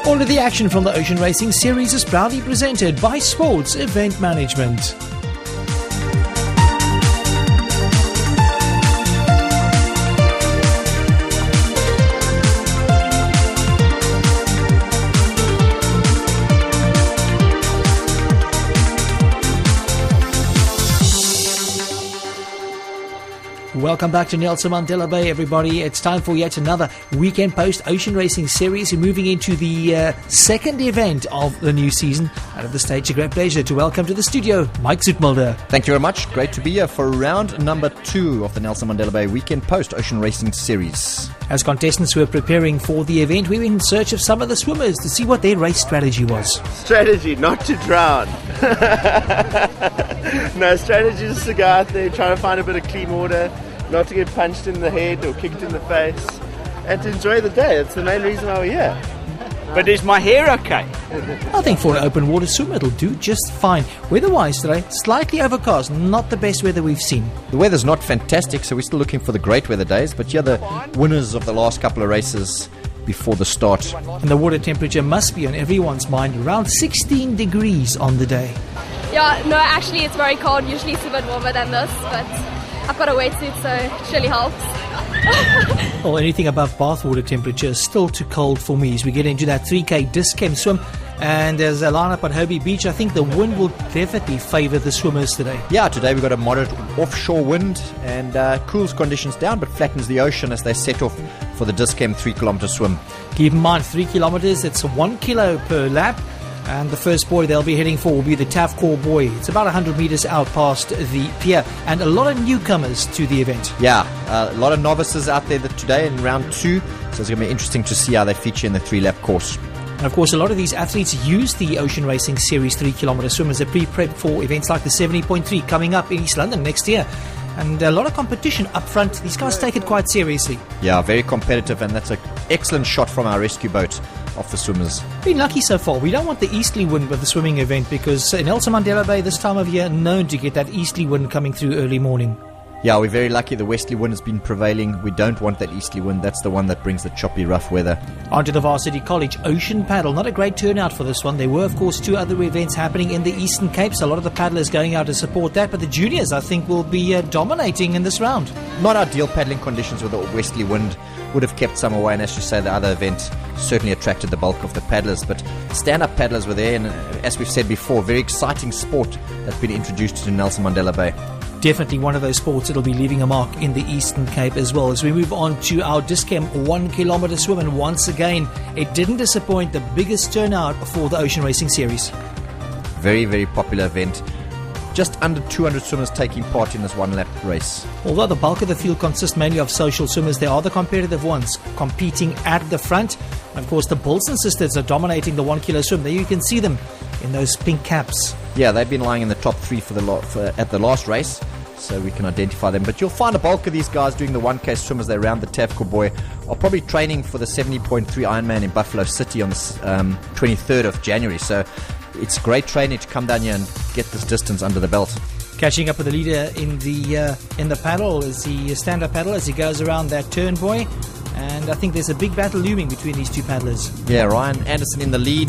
All of the action from the Ocean Racing Series is proudly presented by Sports Event Management. Welcome back to Nelson Mandela Bay, everybody. It's time for yet another Weekend Post Ocean Racing Series. We're moving into the second event of the new season. Out of the stage, a great pleasure to welcome to the studio, Mike Zoetmulder. Thank you very much. Great to be here for round number 2 of the Nelson Mandela Bay Weekend Post Ocean Racing Series. As contestants were preparing for the event, we were in search of some of the swimmers to see what their race strategy was. Strategy, not to drown. No, strategy is to go out there, try to find a bit of clean water, not to get punched in the head or kicked in the face, and to enjoy the day. That's the main reason why we're here. But is my hair okay? I think for an open water swim it'll do just fine. Weather-wise today, slightly overcast, not the best weather we've seen. The weather's not fantastic, so we're still looking for the great weather days, but here are the winners of the last couple of races before the start. And the water temperature must be on everyone's mind, around 16 degrees on the day. Yeah, no, actually it's very cold. Usually it's a bit warmer than this, but I've got a wetsuit, so it really helps. Well, anything above bathwater temperature is still too cold for me as we get into that 3K disc chem swim. And there's a lineup on Hobie Beach. I think the wind will definitely favour the swimmers today. Yeah, today we've got a moderate offshore wind and cools conditions down but flattens the ocean as they set off for the disc chem 3 kilometre swim. Keep in mind, 3 kilometres, it's 1 kilo per lap. And the first buoy they'll be heading for will be the TAF Core buoy. It's about 100 metres out past the pier. And a lot of newcomers to the event. Yeah, a lot of novices out there today in round 2. So it's going to be interesting to see how they feature in the 3-lap course. And of course, a lot of these athletes use the Ocean Racing Series 3 kilometre swim as a pre-prep for events like the 70.3 coming up in East London next year. And a lot of competition up front. These guys take it quite seriously. Yeah, very competitive, and that's an excellent shot from our rescue boat of the swimmers. Been lucky so far. We don't want the easterly wind with the swimming event because Nelson Mandela Bay this time of year known to get that easterly wind coming through early morning. Yeah, we're very lucky the westerly wind has been prevailing. We don't want that easterly wind. That's the one that brings the choppy, rough weather. On to the Varsity College Ocean Paddle. Not a great turnout for this one. There were, of course, 2 other events happening in the Eastern Cape, so a lot of the paddlers going out to support that. But the juniors, I think, will be dominating in this round. Not ideal paddling conditions with the westerly wind. Would have kept some away, and as you say, the other event certainly attracted the bulk of the paddlers. But stand-up paddlers were there, and as we've said before, very exciting sport that's been introduced to Nelson Mandela Bay. Definitely one of those sports that'll be leaving a mark in the Eastern Cape as well. As we move on to our disc chem 1 kilometre swim, and once again, it didn't disappoint. The biggest turnout for the Ocean Racing Series. Very, very popular event. Just under 200 swimmers taking part in this 1-lap race. Although the bulk of the field consists mainly of social swimmers, there are the competitive ones competing at the front. And of course, the Bolson sisters are dominating the 1 kilo swim. There you can see them in those pink caps. Yeah, they've been lying in the top 3 at the last race, so we can identify them. But you'll find a bulk of these guys doing the 1K swim as they round the TAF Core buoy are probably training for the 70.3 Ironman in Buffalo City on the 23rd of January. So it's great training to come down here and get this distance under the belt. Catching up with the leader in the paddle is the stand-up paddle as he goes around that turn buoy. And I think there's a big battle looming between these 2 paddlers. Yeah, Ryan Anderson in the lead,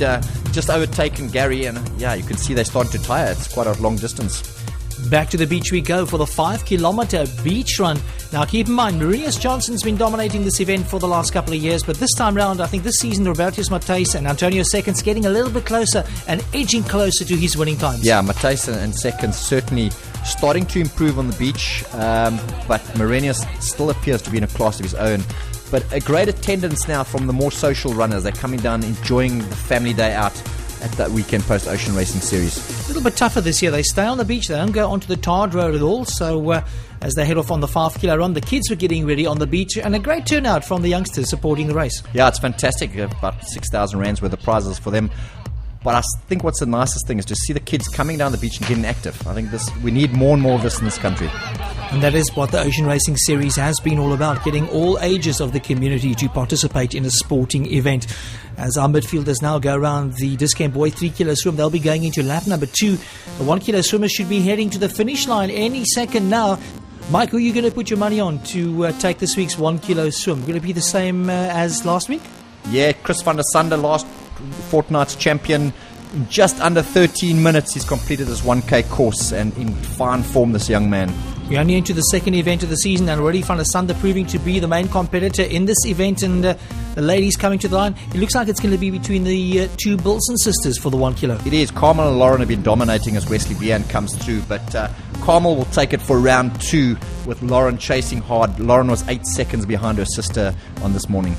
just overtaken Gary, and yeah, you can see they're starting to tire. It's quite a long distance. Back to the beach we go for the 5 kilometre beach run. Now keep in mind, Marius Johnson's been dominating this event for the last couple of years, but this time round, I think this season, Robertus Matthijs and Antonio Seconds getting a little bit closer and edging closer to his winning times. Yeah, Matthijs and Seconds certainly starting to improve on the beach, but Marius still appears to be in a class of his own. But a great attendance now from the more social runners. They're coming down, enjoying the family day out at that Weekend Post Ocean Racing Series. A little bit tougher this year. They stay on the beach. They don't go onto the tarred road at all. So as they head off on the 5 kilo run, the kids were getting ready on the beach, and a great turnout from the youngsters supporting the race. Yeah, it's fantastic. About 6,000 rands worth of prizes for them. But I think what's the nicest thing is to see the kids coming down the beach and getting active. I think we need more and more of this in this country. And that is what the Ocean Racing Series has been all about, getting all ages of the community to participate in a sporting event. As our midfielders now go around the disc chem buoy 3 kilo swim, they'll be going into lap number 2. The 1 kilo swimmers should be heading to the finish line any second now. Mike, who are you going to put your money on to take this week's 1 kilo swim? Will it be the same as last week? Yeah, Chris van der Sande last fortnight's champion. In just under 13 minutes, he's completed this 1K course, and in fine form, this young man. We're only into the second event of the season, and already Van der Sande proving to be the main competitor in this event, and the ladies coming to the line. It looks like it's going to be between the two Bilson sisters for the 1 kilo. It is. Carmel and Lauren have been dominating as Wesley Bian comes through, but Carmel will take it for round 2 with Lauren chasing hard. Lauren was 8 seconds behind her sister on this morning.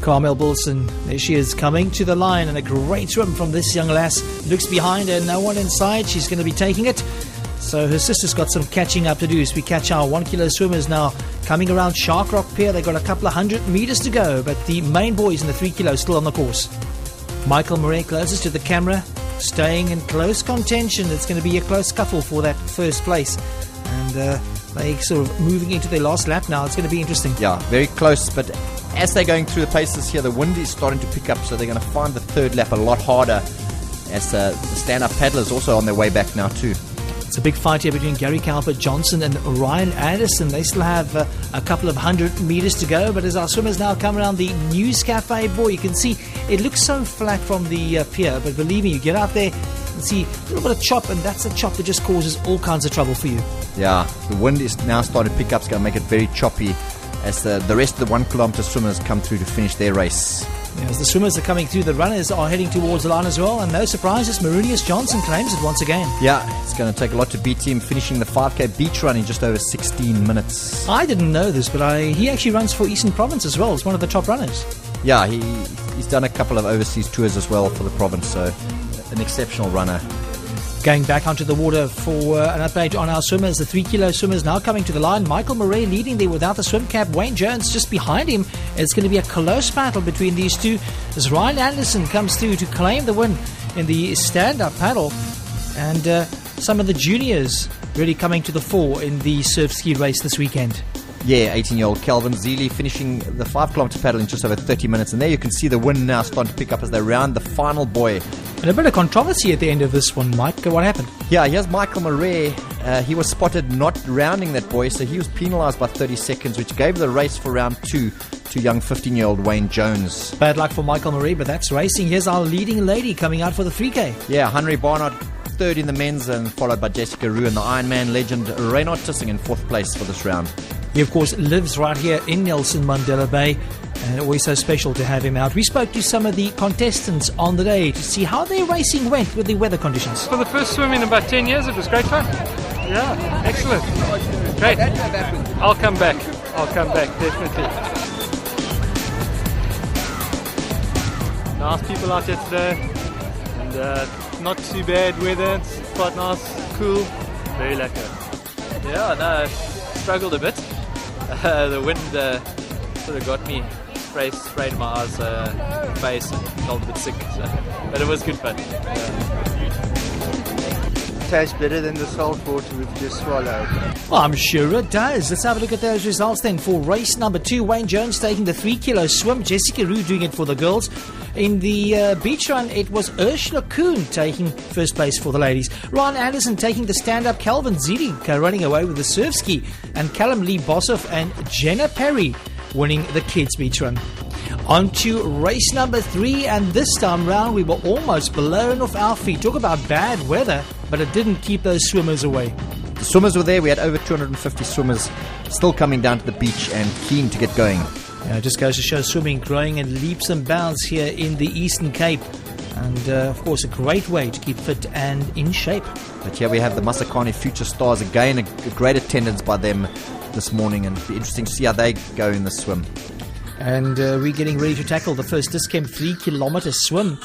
Carmel Bilson, there she is coming to the line, and a great swim from this young lass. Looks behind her, no one inside. She's going to be taking it. So her sister's got some catching up to do as we catch our 1 kilo swimmers now coming around Shark Rock Pier. They've got a couple of 100 meters to go, but the main boys in the 3 kilo still on the course. Michael Murray closest to the camera, staying in close contention. It's going to be a close scuffle for that first place. And they're sort of moving into their last lap now. It's going to be interesting. Yeah, very close, but as they're going through the paces here, the wind is starting to pick up, so they're going to find the third lap a lot harder as the stand-up paddlers also on their way back now too. It's a big fight here between Gary Calvert Johnson and Ryan Anderson. They still have a couple of 100 meters to go, but as our swimmers now come around the News Cafe, boy, you can see it looks so flat from the pier, but believe me, you get out there and see a little bit of chop, and that's a chop that just causes all kinds of trouble for you. Yeah, the wind is now starting to pick up. It's going to make it very choppy as the rest of the 1 kilometer swimmers come through to finish their race. Yeah, as the swimmers are coming through, the runners are heading towards the line as well, and no surprises, Marunius Johnson claims it once again. Yeah, it's going to take a lot to beat him, finishing the 5K beach run in just over 16 minutes. I didn't know this, but he actually runs for Eastern Province as well. He's one of the top runners. Yeah, he's done a couple of overseas tours as well for the province, so an exceptional runner. Going back onto the water for an update on our swimmers. The 3 kilo swimmers now coming to the line. Michael Murray leading there without the swim cap. Wayne Jones just behind him. It's going to be a close battle between these two as Ryan Anderson comes through to claim the win in the stand-up paddle. And some of the juniors really coming to the fore in the surf ski race this weekend. Yeah, 18-year-old Calvin Zeeley finishing the 5 kilometer paddle in just over 30 minutes. And there you can see the wind now starting to pick up as they round the final buoy. And a bit of controversy at the end of this one, Mike. What happened? Yeah, here's Michael Murray. He was spotted not rounding that buoy, so he was penalised by 30 seconds, which gave the race for round 2 to young 15-year-old Wayne Jones. Bad luck for Michael Murray, but that's racing. Here's our leading lady coming out for the 3K. Yeah, Henry Barnard third in the men's, and followed by Jessica Roux and the Ironman legend Reynard Tissing in 4th place for this round. He, of course, lives right here in Nelson Mandela Bay, and always so special to have him out. We spoke to some of the contestants on the day to see how their racing went with the weather conditions. For the first swim in about 10 years, it was great fun. Yeah, excellent. Great. I'll come back, definitely. Nice people out here today, and not too bad weather. It's quite nice, cool, very lekker. Yeah, no, I struggled a bit. The wind sort of got me, sprayed in my eyes, face, and felt a bit sick. But it was good fun. Tastes better than the salt water we've just swallowed. Well, I'm sure it does. Let's have a look at those results then. For race number 2, Wayne Jones taking the 3 kilo swim, Jessica Roux doing it for the girls. In the beach run, it was Ursula Kuhn taking first place for the ladies. Ryan Anderson taking the stand-up, Calvin Zeeley running away with the surf ski, and Callum Lee Bossoff and Jenna Perry winning the kids beach run. On to race number 3, and this time round we were almost blown off our feet. Talk about bad weather, but it didn't keep those swimmers away. The swimmers were there. We had over 250 swimmers still coming down to the beach and keen to get going. It just goes to show swimming growing in leaps and bounds here in the Eastern Cape. And, of course, a great way to keep fit and in shape. But here we have the Masakane Future Stars again, a great attendance by them this morning, and it'll be interesting to see how they go in the swim. And we're getting ready to tackle the first Discamp 3 kilometer swim.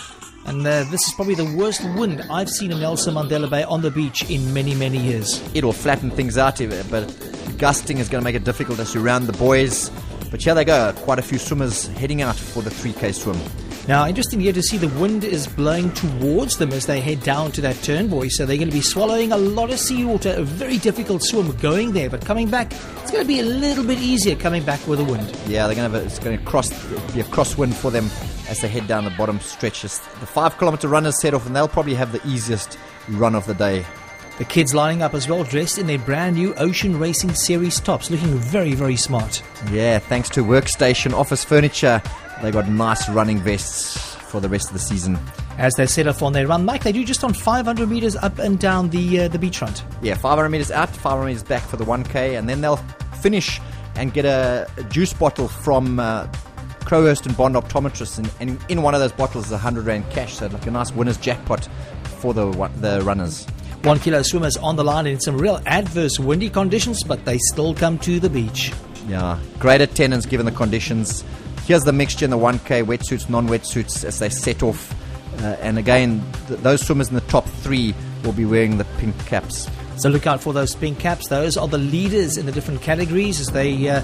And this is probably the worst wind I've seen in Nelson Mandela Bay on the beach in many, many years. It'll flatten things out, but gusting is going to make it difficult as you round the buoys. But here they go, quite a few swimmers heading out for the 3K swim. Now, interesting here to see the wind is blowing towards them as they head down to that turn buoy. So they're going to be swallowing a lot of seawater. A very difficult swim going there. But coming back, it's going to be a little bit easier coming back with the wind. Yeah, it's going to be a crosswind for them as they head down the bottom stretches. The 5 kilometer runners set off, and they'll probably have the easiest run of the day. The kids lining up as well, dressed in their brand new Ocean Racing Series tops, looking very, very smart. Yeah, thanks to Workstation Office Furniture, they got nice running vests for the rest of the season. As they set off on their run, Mike, they do just on 500 metres up and down the beachfront. Yeah, 500 metres out, 500 metres back for the 1K, and then they'll finish and get a juice bottle from Crowhurst and Bond Optometrists, and in one of those bottles is R100 cash, so like a nice winner's jackpot for the runners. 1 kilo swimmers on the line in some real adverse windy conditions, but they still come to the beach. Yeah, great attendance given the conditions. Here's the mixture in the 1K, wetsuits, non-wetsuits, as they set off. And again, those swimmers in the top 3 will be wearing the pink caps. So look out for those pink caps. Those are the leaders in the different categories as they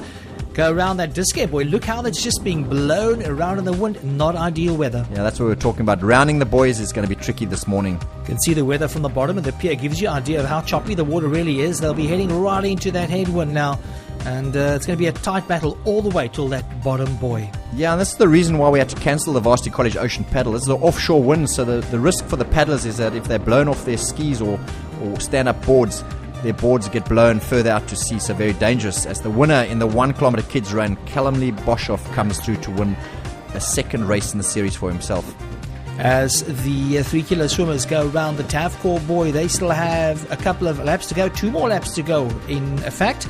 go around that disc buoy. Look how that's just being blown around in the wind. Not ideal weather. Yeah, that's what we're talking about. Rounding the buoys is going to be tricky this morning. You can see the weather from the bottom of the pier. Gives you an idea of how choppy the water really is. They'll be heading right into that headwind now. And it's going to be a tight battle all the way till that bottom buoy. Yeah, and this is the reason why we had to cancel the Varsity College Ocean Paddle. This is an offshore wind, so the risk for the paddlers is that if they're blown off their skis or stand-up boards, their boards get blown further out to sea, so very dangerous. As the winner in the 1 kilometre kids run, Callum Lee Boshoff, comes through to win a second race in the series for himself. As the 3 kilo swimmers go around the Tavcore buoy, they still have a couple of laps to go, 2 more laps to go in fact,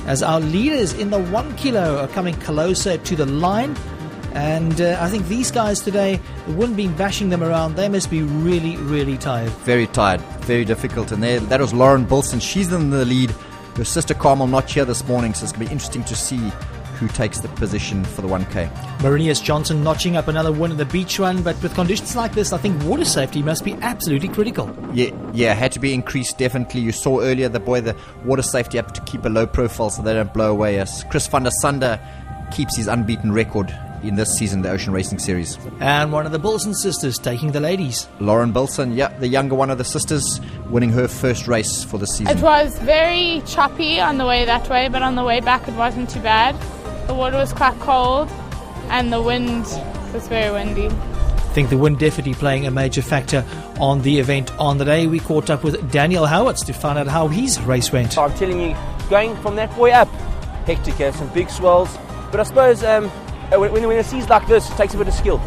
as our leaders in the 1 kilo are coming closer to the line. And I think these guys today, the wind being bashing them around, they must be really, really tired. Very tired, very difficult. And that was Lauren Bilson. She's in the lead. Her sister Carmel not here this morning, so it's going to be interesting to see who takes the position for the 1K. Marinius Johnson notching up another win in the beach run, but with conditions like this, I think water safety must be absolutely critical. Yeah, had to be increased, definitely. You saw earlier the water safety had to keep a low profile so they don't blow away. As Chris van der Sande keeps his unbeaten record in this season, the Ocean Racing Series. And one of the Bilson sisters taking the ladies. Lauren Bilson, the younger one of the sisters, winning her first race for the season. It was very choppy on the way that way, but on the way back it wasn't too bad. The water was quite cold and the wind was very windy. I think the wind definitely playing a major factor on the event on the day. We caught up with Daniel Howards to find out how his race went. I'm telling you, going from that buoy up, hectic, some big swells. But I suppose when it seas like this, it takes a bit of skill.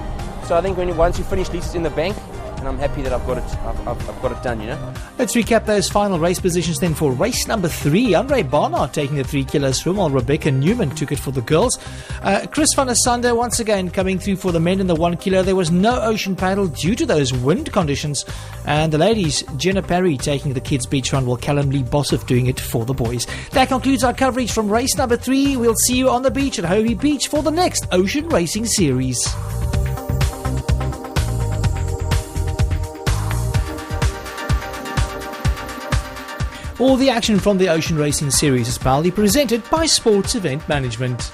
So I think once you finish, at least it's in the bank, and I'm happy that I've got it done, you know. Let's recap those final race positions then for race number 3. Andre Barnard taking the 3 kilo swim, while Rebecca Newman took it for the girls. Chris van der Sande once again coming through for the men in the 1 kilo. There was no ocean paddle due to those wind conditions. And the ladies, Jenna Parry taking the kids beach run, while Callum Lee Bossoff doing it for the boys. That concludes our coverage from race number 3. We'll see you on the beach at Hohe Beach for the next Ocean Racing Series. All the action from the Ocean Racing Series is proudly presented by Sports Event Management.